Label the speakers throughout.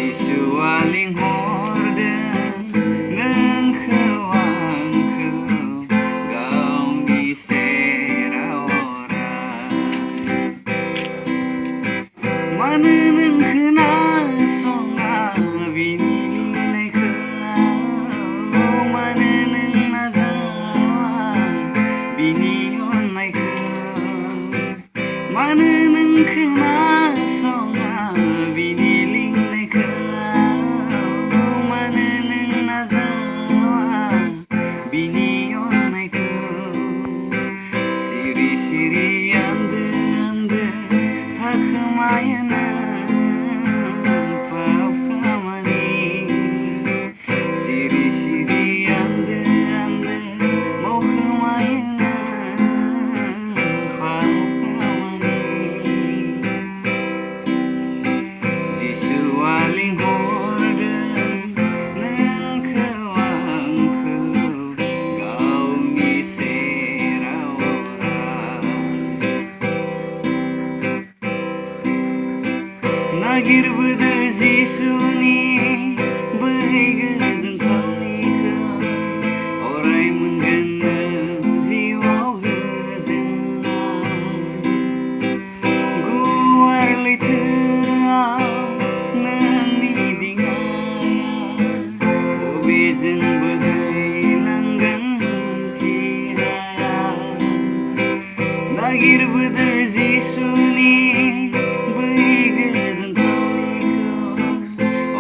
Speaker 1: जिसुआ लिंहरदों नोंखौ आंखौ गावनि सेराव मानो नों खोनासङा बिनि लिंनायखौ मानो नों नाजावा बिनि अननायखौ मानो नों खोनासङा बिनि लिंनायखौ मानो नों नाजावा बिनि अननायखौ सिरि सिरि आन्दो आन्दो थाखोमायो नों पाप खामानि सिरि सिरि आन्दो आन्दो मावखोमायो नों पाप खामानि जिसुआ लिंहरदों नोंखौ आंखौ गावनि सेराव नागिरबोदो जिसुनि बै गोजोन थावनिखौ अराय मोनगोन नों जिउआव गोजोननाय गुवार लैथोआव नोंनि दिङाया बबेजों बोहैलांगोन मिथिहाया नागिरबोदो जिसुनि बै गोजोन थावनिखौ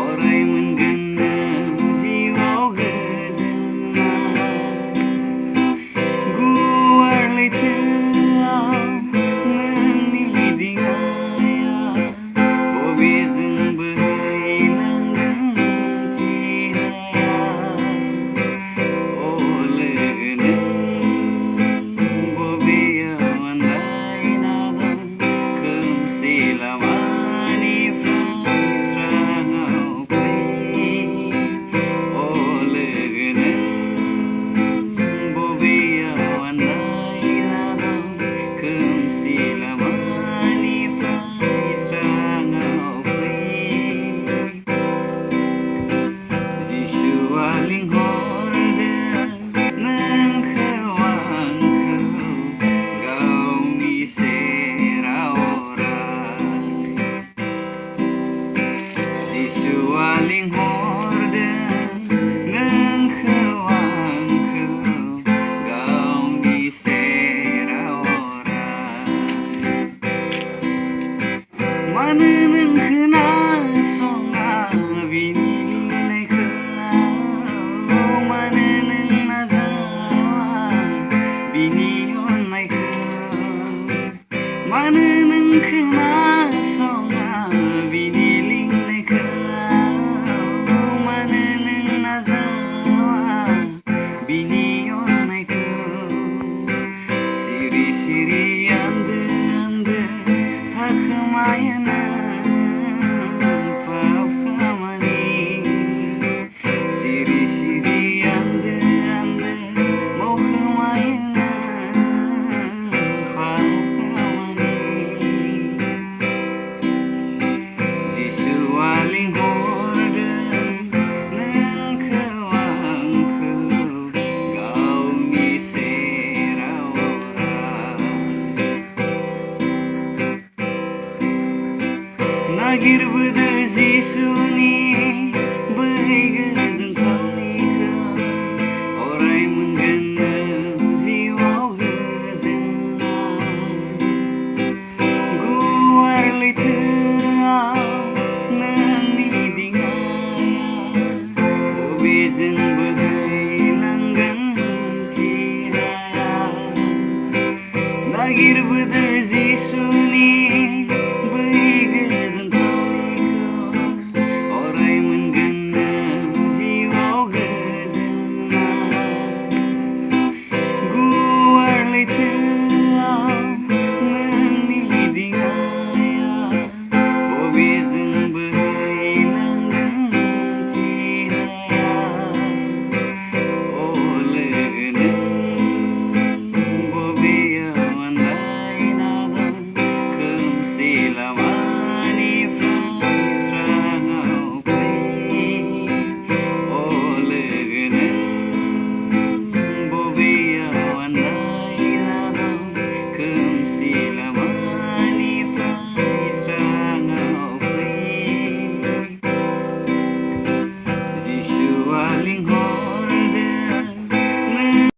Speaker 1: अराय मोनगोन नों जिउआव गोजोननाय गुवार लैथोआव नोंनि दिङाया बबेजों बोहैलांगोन मिथिहाया अ लोगो नों बबेयाव आन्दायना दं खोमसि लामानिफ्राय स्राङाव फै अ लोगो नों बबेयाव आन्दायना दं खोमसि लामानिफ्राय स्राङाव फै जिसुआ लिंहरदों नोंखौ आंखौ गावनि सेराव जिसुआ लिंहरदों